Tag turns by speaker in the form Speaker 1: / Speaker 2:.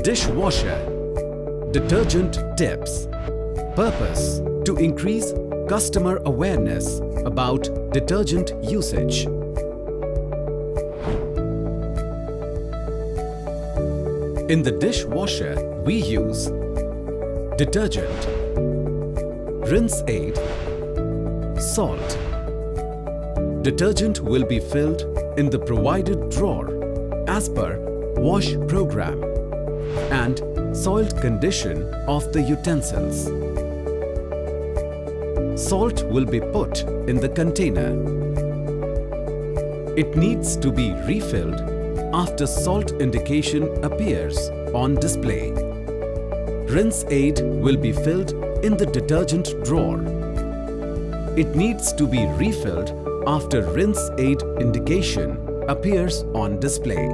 Speaker 1: Dishwasher. Detergent tips. Purpose: to increase customer awareness about detergent usage. In the dishwasher, we use detergent, rinse aid, salt. Detergent will be filled in the provided drawer as per wash program and soiled condition of the utensils. Salt will be put in the container. It needs to be refilled after salt indication appears on display. Rinse aid will be filled in the detergent drawer. It needs to be refilled after rinse aid indication appears on display.